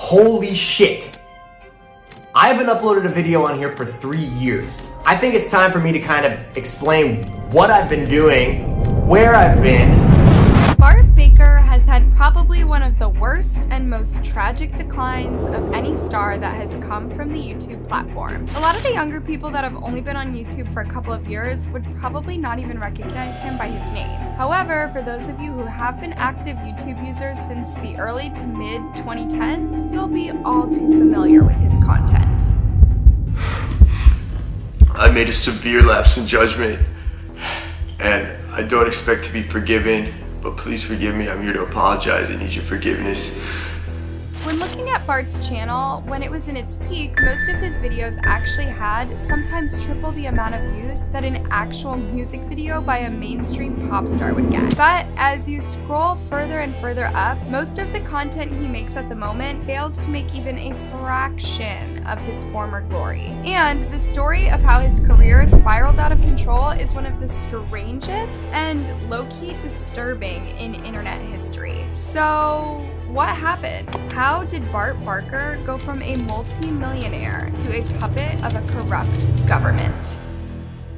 Holy shit. I haven't uploaded a video on here for 3 years. I think it's time for me to kind of explain what I've been doing, where I've been. Bart Baker has had probably one of the worst and most tragic declines of any star that has come from the YouTube platform. A lot of the younger people that have only been on YouTube for a couple of years would probably not even recognize him by his name. However, for those of you who have been active YouTube users since the early to mid 2010s, you'll be all too familiar with his content. I made a severe lapse in judgment, and I don't expect to be forgiven, but please forgive me. I'm here to apologize. I need your forgiveness. When looking at Bart's channel, when it was in its peak, most of his videos actually had sometimes triple the amount of views that an actual music video by a mainstream pop star would get. But as you scroll further and further up, most of the content he makes at the moment fails to make even a fraction of his former glory. And the story of how his career spiraled out of control is one of the strangest and low-key disturbing in internet history. So what happened? How did Bart Baker go from a multi-millionaire to a puppet of a corrupt government?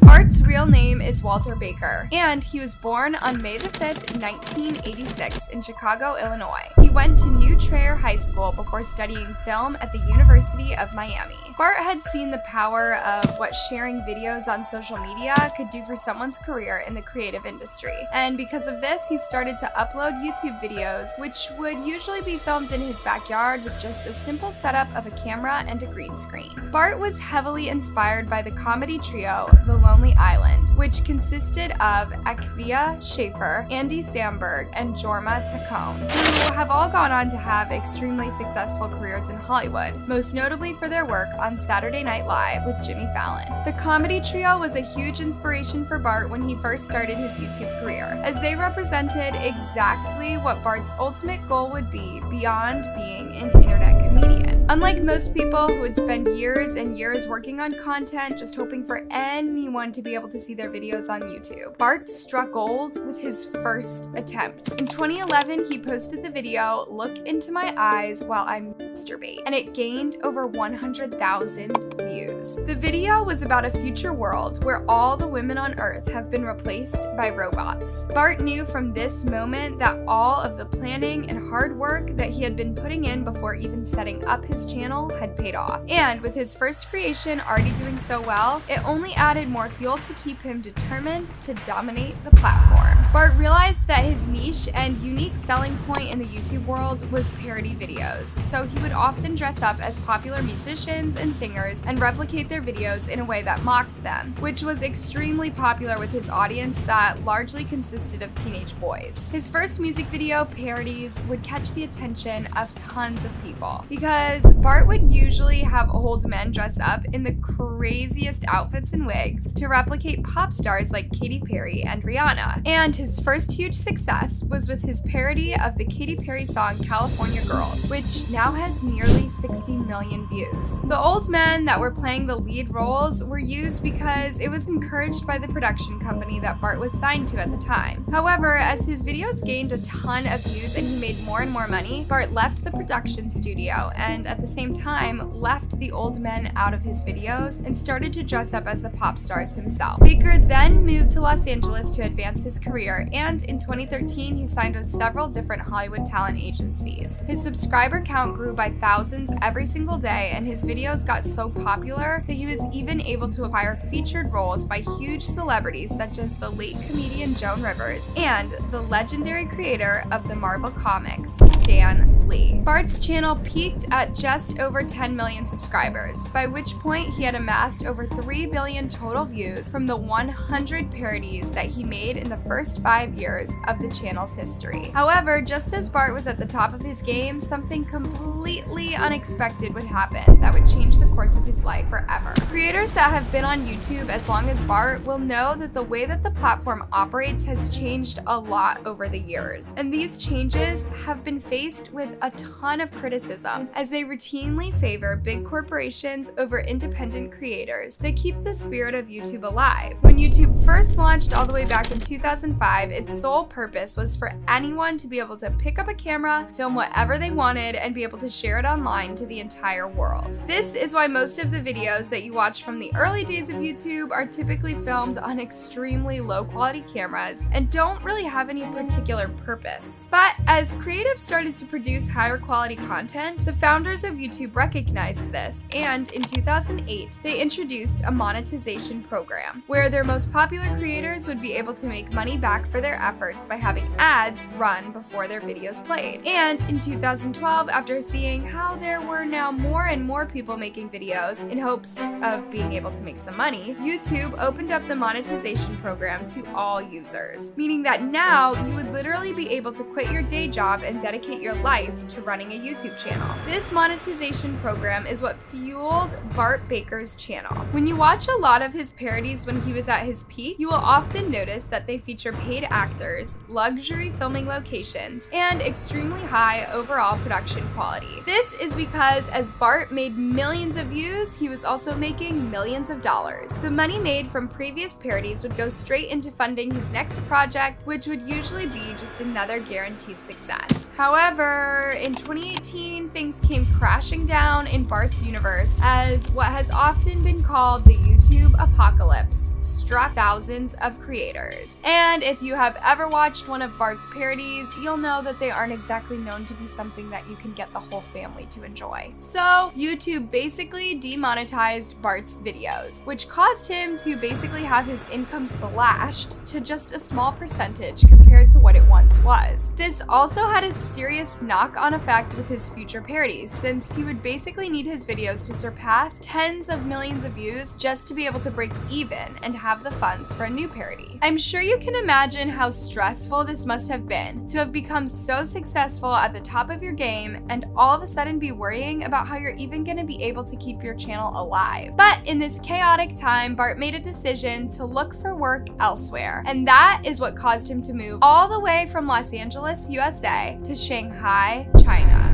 Bart's real name is Walter Baker, and he was born on May the 5th, 1986 in Chicago, Illinois. He went to New Trier High School before studying film at the University of Miami. Bart had seen the power of what sharing videos on social media could do for someone's career in the creative industry. And because of this, he started to upload YouTube videos, which would usually be filmed in his backyard with just a simple setup of a camera and a green screen. Bart was heavily inspired by the comedy trio, The Lonely Island, which consisted of Akvia Schaefer, Andy Samberg, and Jorma Taccone, who have all gone on to have extremely successful careers in Hollywood, most notably for their work on Saturday Night Live with Jimmy Fallon. The comedy trio was a huge inspiration for Bart when he first started his YouTube career, as they represented exactly what Bart's ultimate goal would be beyond being an internet comedian. Unlike most people who would spend years and years working on content just hoping for anyone to be able to see their videos on YouTube, Bart struck gold with his first attempt. In 2011, he posted the video, "Look Into My Eyes While I Masturbate," and it gained over 100,000 views. The video was about a future world where all the women on Earth have been replaced by robots. Bart knew from this moment that all of the planning and hard work that he had been putting in before even setting up his channel had paid off. And with his first creation already doing so well, it only added more fuel to keep him determined to dominate the platform. Bart realized that his niche and unique selling point in the YouTube world was parody videos, so he would often dress up as popular musicians and singers and replicate their videos in a way that mocked them, which was extremely popular with his audience that largely consisted of teenage boys. His first music video parodies would catch the attention of tons of people because Bart would usually have old men dress up in the craziest outfits and wigs to replicate pop stars like Katy Perry and Rihanna. And his first huge success was with his parody of the Katy Perry song California Girls, which now has nearly 60 million views. The old men that were playing the lead roles were used because it was encouraged by the production company that Bart was signed to at the time. However, as his videos gained a ton of views and he made more and more money, Bart left the production studio and at the same time left the old men out of his videos and started to dress up as the pop stars himself. Baker then moved to Los Angeles to advance his career, and in 2013 he signed with several different Hollywood talent agencies. His subscriber count grew by thousands every single day, and his videos got so popular that he was even able to acquire featured roles by huge celebrities such as the late comedian Joan Rivers and the legendary creator of the Marvel Comics, Stan Lee. Bart's channel peaked at just over 10 million subscribers, by which point he had amassed over 3 billion total views from the 100 parodies that he made in the first 5 years of the channel's history. However, just as Bart was at the top of his game, something completely unexpected would happen that would change the course of his life forever. Creators that have been on YouTube as long as Bart will know that the way that the platform operates has changed a lot over the years, and these changes have been faced with a ton of criticism, as they routinely favor big corporations over independent creators that keep the spirit of YouTube alive. When YouTube first launched all the way back in 2005, its sole purpose was for anyone to be able to pick up a camera, film whatever they wanted, and be able to share it online to the entire world. This is why most of the videos that you watch from the early days of YouTube are typically filmed on extremely low quality cameras and don't really have any particular purpose. But as creatives started to produce higher quality content, the founders of YouTube recognized this, and in 2008, they introduced a monetization program where their most popular creators would be able to make money back for their efforts by having ads run before their videos played. And in 2012, after seeing how there were now more and more people making videos in hopes of being able to make some money, YouTube opened up the monetization program to all users, meaning that now you would literally be able to quit your day job and dedicate your life to running a YouTube channel. This monetization program is what fueled Bart Baker's channel. When you watch a lot of his parodies when he was at his peak, you will often notice that they feature paid actors, luxury filming locations, and extremely high overall production quality. This is because as Bart made millions of views, he was also making millions of dollars. The money made from previous parodies would go straight into funding his next project, which would usually be just another guaranteed success. However, in 2018, things came crashing down in Bart's universe as what has often been called the YouTube apocalypse struck thousands of creators. And if you have ever watched one of Bart's parodies, you'll know that they aren't exactly known to be something that you can get the whole family to enjoy. So YouTube basically demonetized Bart's videos, which caused him to basically have his income slashed to just a small percentage compared to what it once was. This also had a serious knock-on effect with his future parodies, since he would basically need his videos to surpass tens of millions of views just to be able to break even and have the funds for a new parody. I'm sure you can imagine how stressful this must have been to have become so successful at the top of your game and all of a sudden be worrying about how you're even going to be able to keep your channel alive. But in this chaotic time, Bart made a decision to look for work elsewhere, and that is what caused him to move all the way from Los Angeles, USA to Shanghai, China.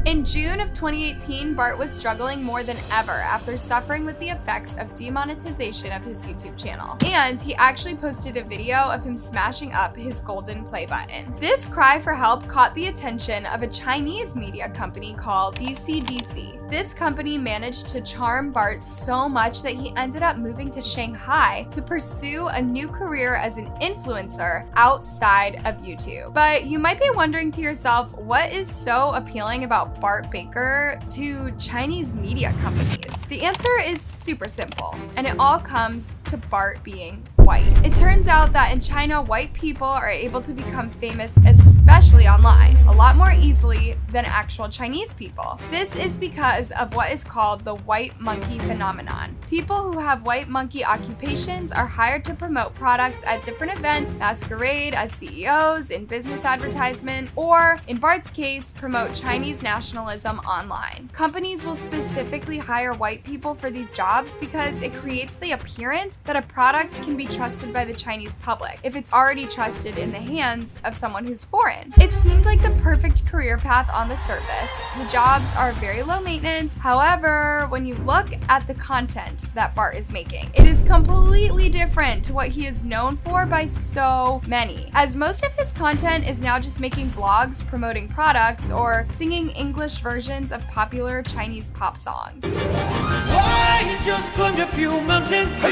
In June of 2018, Bart was struggling more than ever after suffering with the effects of demonetization of his YouTube channel. And he actually posted a video of him smashing up his golden play button. This cry for help caught the attention of a Chinese media company called DCDC. This company managed to charm Bart so much that he ended up moving to Shanghai to pursue a new career as an influencer outside of YouTube. But you might be wondering to yourself, what is so appealing about Bart Baker to Chinese media companies? The answer is super simple, and it all comes to Bart being white. It turns out that in China, white people are able to become famous, especially online, a lot more easily than actual Chinese people. This is because of what is called the white monkey phenomenon. People who have white monkey occupations are hired to promote products at different events, masquerade as CEOs in business advertisement, or in Bart's case, promote Chinese nationalism online. Companies will specifically hire white people for these jobs because it creates the appearance that a product can be trusted by the Chinese public if it's already trusted in the hands of someone who's foreign. It seemed like the perfect career path on the surface. The jobs are very low maintenance. However, when you look at the content that Bart is making, it is completely different to what he is known for by so many, as most of his content is now just making vlogs promoting products or singing English versions of popular Chinese pop songs. Why you just climbed a few mountains?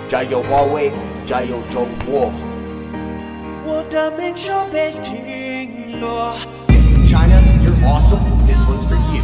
加油华为，加油中国！我的命手被停落。 China, you're awesome. This one's for you.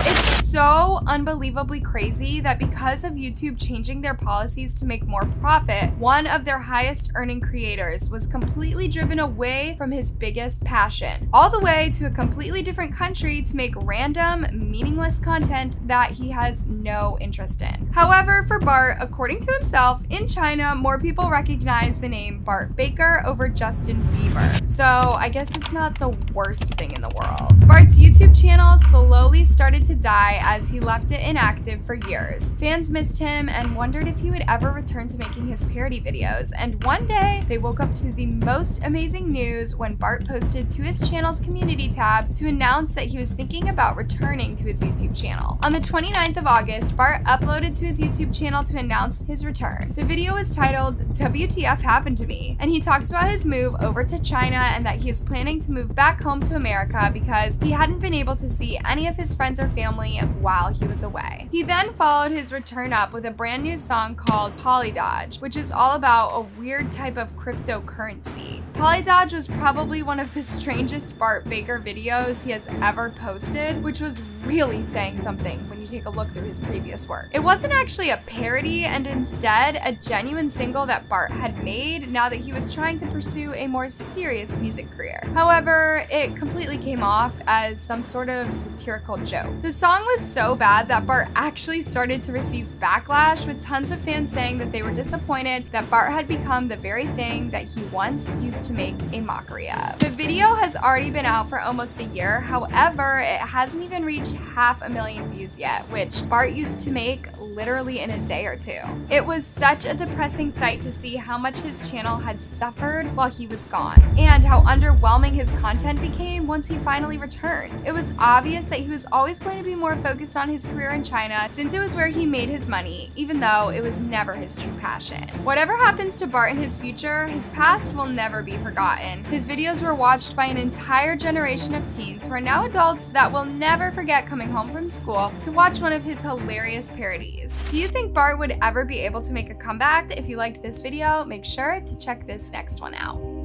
It's so unbelievably crazy that because of YouTube changing their policies to make more profit, one of their highest earning creators was completely driven away from his biggest passion, all the way to a completely different country to make random, meaningless content that he has no interest in. However, for Bart, according to himself, in China, more people recognize the name Bart Baker over Justin Bieber. So I guess it's not the worst thing in the world. Bart's YouTube channel slowly started to die as he left it inactive for years. Fans missed him and wondered if he would ever return to making his parody videos, and one day they woke up to the most amazing news when Bart posted to his channel's community tab to announce that he was thinking about returning to his YouTube channel. On the 29th of August, Bart uploaded to his YouTube channel to announce his return. The video was titled "WTF Happened to Me," and he talks about his move over to China and that he is planning to move back home to America because he hadn't been able to see any of his friends or family while he was away. He then followed his return up with a brand new song called Polydodge, which is all about a weird type of cryptocurrency. Polydodge was probably one of the strangest Bart Baker videos he has ever posted, which was really saying something when you take a look through his previous work. It wasn't actually a parody, and instead a genuine single that Bart had made now that he was trying to pursue a more serious music career. However, it completely came off as some sort of satirical joke. The song was so bad that Bart actually started to receive backlash, with tons of fans saying that they were disappointed that Bart had become the very thing that he once used to make a mockery of. The video has already been out for almost a year, however, it hasn't even reached 500,000 views yet, which Bart used to make literally in a day or two. It was such a depressing sight to see how much his channel had suffered while he was gone, and how underwhelming his content became once he finally returned. It was obvious that he was always going to be more focused on his career in China, since it was where he made his money, even though it was never his true passion. Whatever happens to Bart in his future, his past will never be forgotten. His videos were watched by an entire generation of teens who are now adults that will never forget coming home from school to watch one of his hilarious parodies. Do you think Bart would ever be able to make a comeback? If you liked this video, make sure to check this next one out.